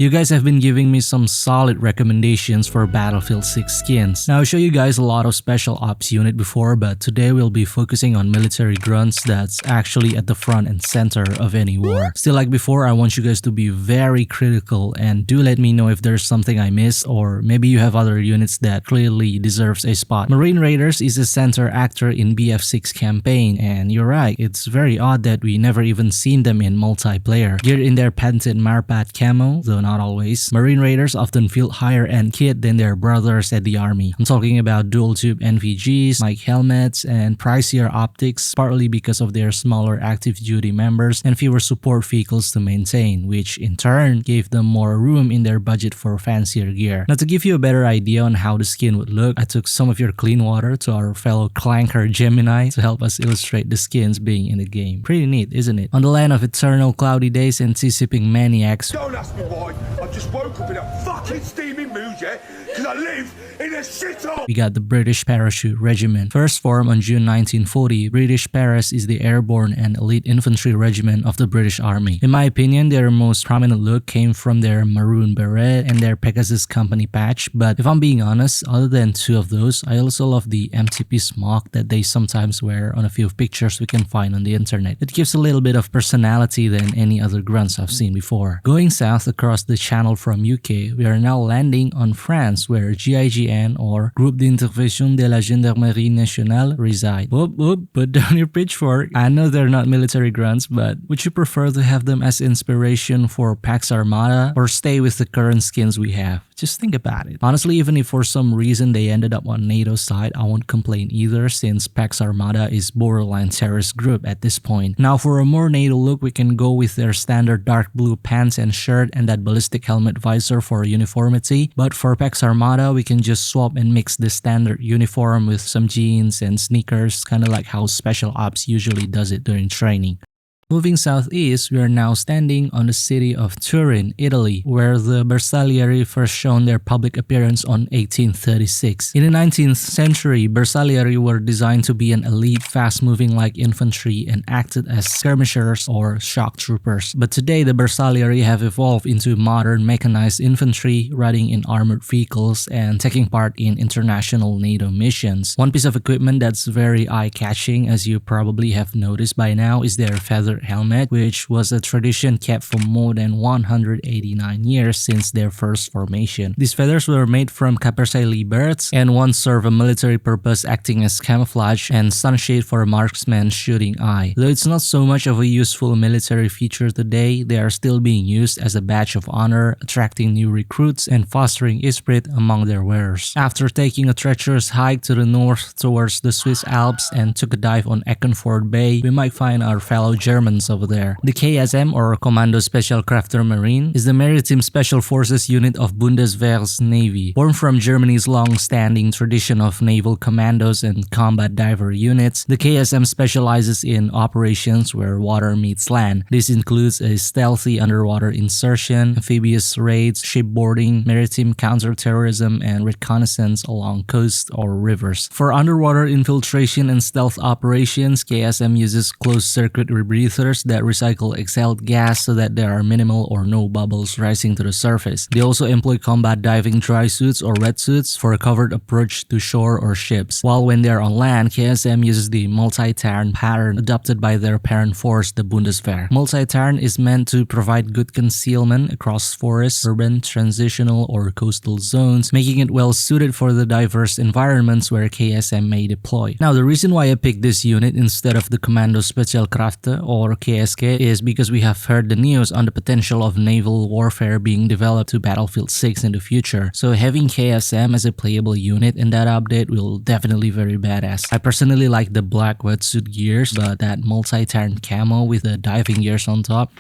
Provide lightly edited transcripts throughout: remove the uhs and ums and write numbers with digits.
You guys have been giving me some solid recommendations for Battlefield 6 skins. Now I'll show you guys a lot of special ops unit before, but today we'll be focusing on military grunts that's actually at the front and center of any war. Still, like before, I want you guys to be very critical and do let me know if there's something I missed, or maybe you have other units that clearly deserves a spot. Marine Raiders is a center actor in BF6 campaign, and you're right, it's very odd that we never even seen them in multiplayer. Geared in their patented Marpat camo, though not always, Marine Raiders often feel higher end kit than their brothers at the army. I'm talking about dual tube NVGs, mic helmets, and pricier optics, partly because of their smaller active duty members and fewer support vehicles to maintain, which in turn gave them more room in their budget for fancier gear. Now, to give you a better idea on how the skin would look, I took some of your clean water to our fellow clanker Gemini to help us illustrate the skins being in the game. Pretty neat, isn't it? On the land of eternal cloudy days and sea-sipping maniacs. Don't ask me why, I just woke up in a fucking steaming mood, yeah? Because I live in a shithole! We got the British Parachute Regiment. First formed on June 1940, British Paras is the airborne and elite infantry regiment of the British Army. In my opinion, their most prominent look came from their maroon beret and their Pegasus Company patch, but if I'm being honest, other than two of those, I also love the MTP smock that they sometimes wear on a few pictures we can find on the internet. It gives a little bit of personality than any other grunts I've seen before. Going south across the channel from UK, we are now landing on France, where GIGN or Groupe d'Intervention de la Gendarmerie Nationale reside. Whoop whoop, put down your pitchfork. I know they're not military grunts, but would you prefer to have them as inspiration for Pax Armada or stay with the current skins we have? Just think about it. Honestly, even if for some reason they ended up on NATO's side, I won't complain either, since Pax Armada is borderline terrorist group at this point. Now, for a more NATO look, we can go with their standard dark blue pants and shirt and that ballistic helmet visor for uniformity. But for Pax Armada, we can just swap and mix the standard uniform with some jeans and sneakers, kind of like how Special Ops usually does it during training. Moving southeast, we are now standing on the city of Turin, Italy, where the Bersaglieri first shown their public appearance on 1836. In the 19th century, Bersaglieri were designed to be an elite, fast-moving light infantry and acted as skirmishers or shock troopers. But today, the Bersaglieri have evolved into modern mechanized infantry, riding in armored vehicles and taking part in international NATO missions. One piece of equipment that's very eye-catching, as you probably have noticed by now, is their feathered helmet, which was a tradition kept for more than 189 years since their first formation. These feathers were made from capercaillie birds and once served a military purpose, acting as camouflage and sunshade for a marksman's shooting eye. Though it's not so much of a useful military feature today, they are still being used as a badge of honor, attracting new recruits and fostering esprit among their wearers. After taking a treacherous hike to the north towards the Swiss Alps and took a dive on Eckernford Bay, we might find our fellow Germans over there. The KSM, or Commando Special Crafter Marine, is the maritime special forces unit of Bundeswehr's Navy. Born from Germany's long-standing tradition of naval commandos and combat diver units, the KSM specializes in operations where water meets land. This includes a stealthy underwater insertion, amphibious raids, shipboarding, maritime counterterrorism, and reconnaissance along coasts or rivers. For underwater infiltration and stealth operations, KSM uses closed-circuit rebreathers that recycle exhaled gas so that there are minimal or no bubbles rising to the surface. They also employ combat diving dry suits or wetsuits for a covered approach to shore or ships. While when they are on land, KSM uses the multi-turn pattern adopted by their parent force, the Bundeswehr. Multi-turn is meant to provide good concealment across forests, urban, transitional, or coastal zones, making it well suited for the diverse environments where KSM may deploy. Now, the reason why I picked this unit instead of the Commando Specialkräfte or KSK is because we have heard the news on the potential of naval warfare being developed to Battlefield 6 in the future. So having KSM as a playable unit in that update will definitely very badass. I personally like the black wetsuit gears, but that multi-turn camo with the diving gears on top,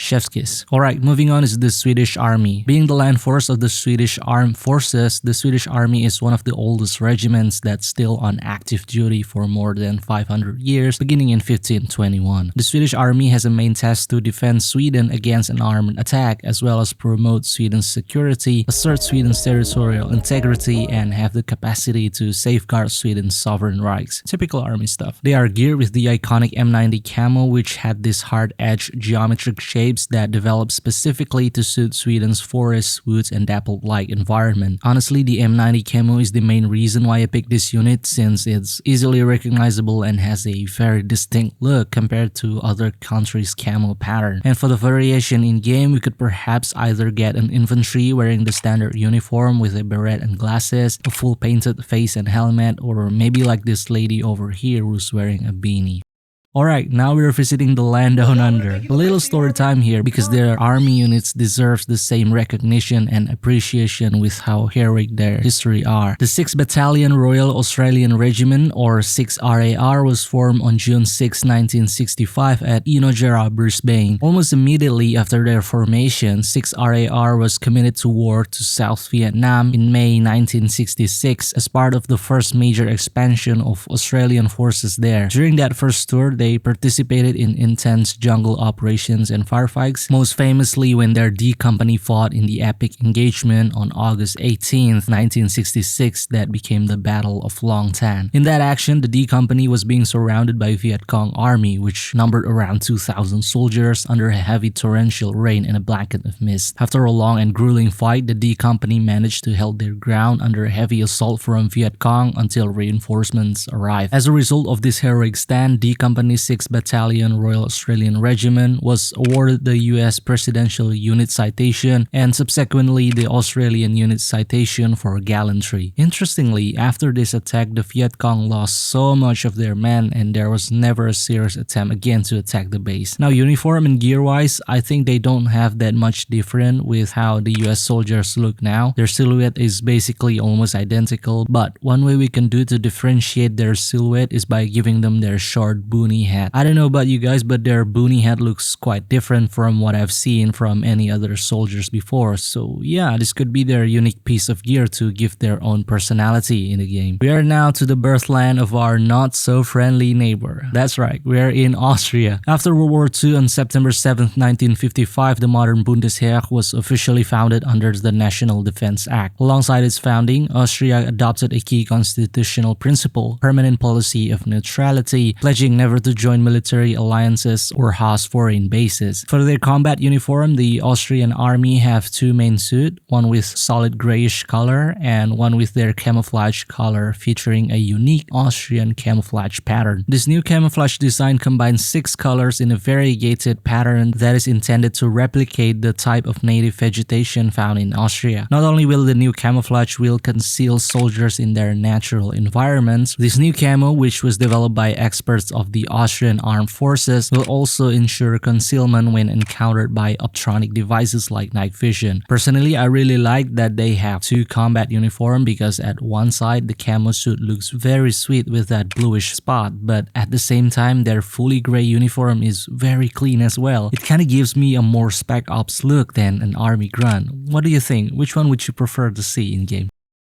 chef's kiss. Alright, moving on is the Swedish Army. Being the land force of the Swedish Armed Forces, the Swedish Army is one of the oldest regiments that's still on active duty for more than 500 years, beginning in 1521. The Swedish Army has a main task to defend Sweden against an armed attack, as well as promote Sweden's security, assert Sweden's territorial integrity, and have the capacity to safeguard Sweden's sovereign rights. Typical army stuff. They are geared with the iconic M90 camo, which had this hard-edged geometric shape shapes that developed specifically to suit Sweden's forests, woods, and dappled-like environment. Honestly, the M90 camo is the main reason why I picked this unit, since it's easily recognizable and has a very distinct look compared to other countries' camo pattern. And for the variation in game, we could perhaps either get an infantry wearing the standard uniform with a beret and glasses, a full painted face and helmet, or maybe like this lady over here who's wearing a beanie. Alright, now we're visiting the land down under. A little story time here because their army units deserve the same recognition and appreciation with how heroic their history are. The 6th Battalion Royal Australian Regiment, or 6RAR, was formed on June 6, 1965 at Inojera, Brisbane. Almost immediately after their formation, 6RAR was committed to war to South Vietnam in May 1966 as part of the first major expansion of Australian forces there. During that first tour, they participated in intense jungle operations and firefights, most famously when their D Company fought in the epic engagement on August 18, 1966 that became the Battle of Long Tan. In that action, the D Company was being surrounded by Viet Cong Army, which numbered around 2,000 soldiers under a heavy torrential rain and a blanket of mist. After a long and grueling fight, the D Company managed to hold their ground under a heavy assault from Viet Cong until reinforcements arrived. As a result of this heroic stand, D Company 6th Battalion Royal Australian Regiment was awarded the US Presidential Unit Citation and subsequently the Australian Unit Citation for gallantry. Interestingly, after this attack, the Viet Cong lost so much of their men and there was never a serious attempt again to attack the base. Now, uniform and gear-wise, I think they don't have that much different with how the US soldiers look now. Their silhouette is basically almost identical, but one way we can do to differentiate their silhouette is by giving them their short boonie hat. I don't know about you guys, but their boonie hat looks quite different from what I've seen from any other soldiers before. So yeah, this could be their unique piece of gear to give their own personality in the game. We are now to the birthland of our not so friendly neighbor. That's right, we are in Austria. After World War II on September 7, 1955, the modern Bundesheer was officially founded under the National Defense Act. Alongside its founding, Austria adopted a key constitutional principle, permanent policy of neutrality, pledging never to join military alliances or host foreign bases. For their combat uniform, the Austrian Army have two main suits, one with solid grayish color and one with their camouflage color featuring a unique Austrian camouflage pattern. This new camouflage design combines 6 colors in a variegated pattern that is intended to replicate the type of native vegetation found in Austria. Not only will the new camouflage will conceal soldiers in their natural environments, this new camo, which was developed by experts of the Austrian Armed Forces, will also ensure concealment when encountered by optronic devices like night vision. Personally, I really like that they have 2 combat uniform because at one side the camo suit looks very sweet with that bluish spot, but at the same time their fully gray uniform is very clean as well. It kinda gives me a more spec ops look than an army grunt. What do you think? Which one would you prefer to see in game?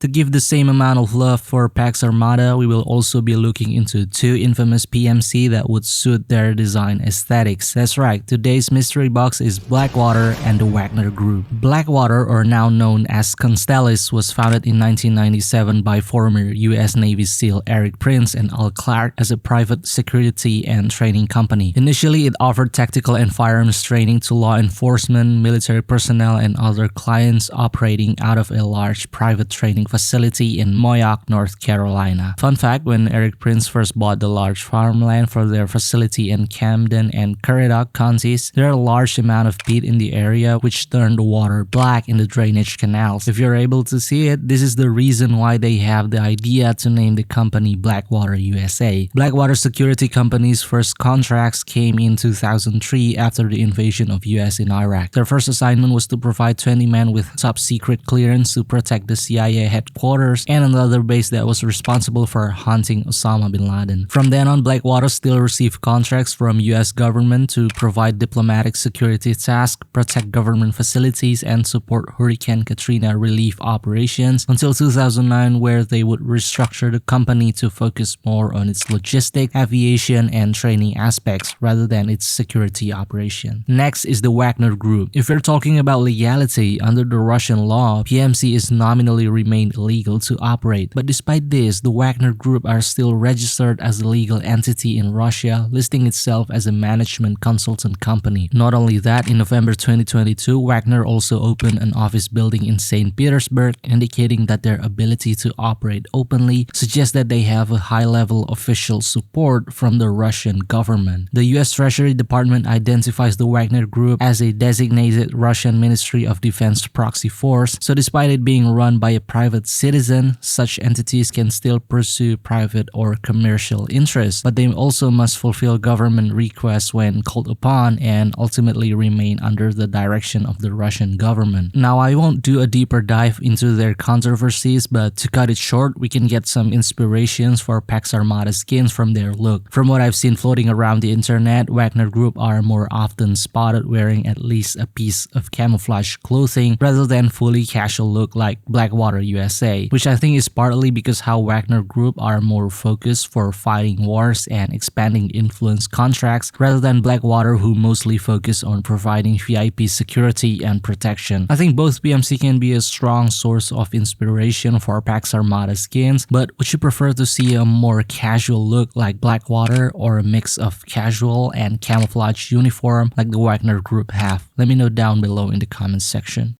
To give the same amount of love for Pax Armada, we will also be looking into 2 infamous PMC that would suit their design aesthetics. That's right, today's mystery box is Blackwater and the Wagner Group. Blackwater, or now known as Constellis, was founded in 1997 by former US Navy SEAL Eric Prince and Al Clark as a private security and training company. Initially, it offered tactical and firearms training to law enforcement, military personnel, and other clients operating out of a large private training facility in Moyock, North Carolina. Fun fact, when Eric Prince first bought the large farmland for their facility in Camden and Currituck counties, there are a large amount of peat in the area which turned the water black in the drainage canals. If you're able to see it, this is the reason why they have the idea to name the company Blackwater USA. Blackwater Security Company's first contracts came in 2003 after the invasion of US in Iraq. Their first assignment was to provide 20 men with top secret clearance to protect the CIA headquarters and another base that was responsible for hunting Osama bin Laden. From then on, Blackwater still received contracts from US government to provide diplomatic security tasks, protect government facilities, and support Hurricane Katrina relief operations until 2009, where they would restructure the company to focus more on its logistic, aviation, and training aspects rather than its security operation. Next is the Wagner Group. If we're talking about legality, under the Russian law, PMC is nominally remaining remained illegal to operate. But despite this, the Wagner Group are still registered as a legal entity in Russia, listing itself as a management consultant company. Not only that, in November 2022, Wagner also opened an office building in St. Petersburg, indicating that their ability to operate openly suggests that they have a high-level official support from the Russian government. The US Treasury Department identifies the Wagner Group as a designated Russian Ministry of Defense proxy force, so despite it being run by a private citizen, such entities can still pursue private or commercial interests, but they also must fulfill government requests when called upon and ultimately remain under the direction of the Russian government. Now, I won't do a deeper dive into their controversies, but to cut it short, we can get some inspirations for Pax Armada skins from their look. From what I've seen floating around the internet, Wagner Group are more often spotted wearing at least a piece of camouflage clothing rather than fully casual look like Blackwater USA, which I think is partly because how Wagner Group are more focused for fighting wars and expanding influence contracts rather than Blackwater, who mostly focus on providing VIP security and protection. I think both PMC can be a strong source of inspiration for Pax Armada skins, but would you prefer to see a more casual look like Blackwater or a mix of casual and camouflage uniform like the Wagner Group have? Let me know down below in the comments section.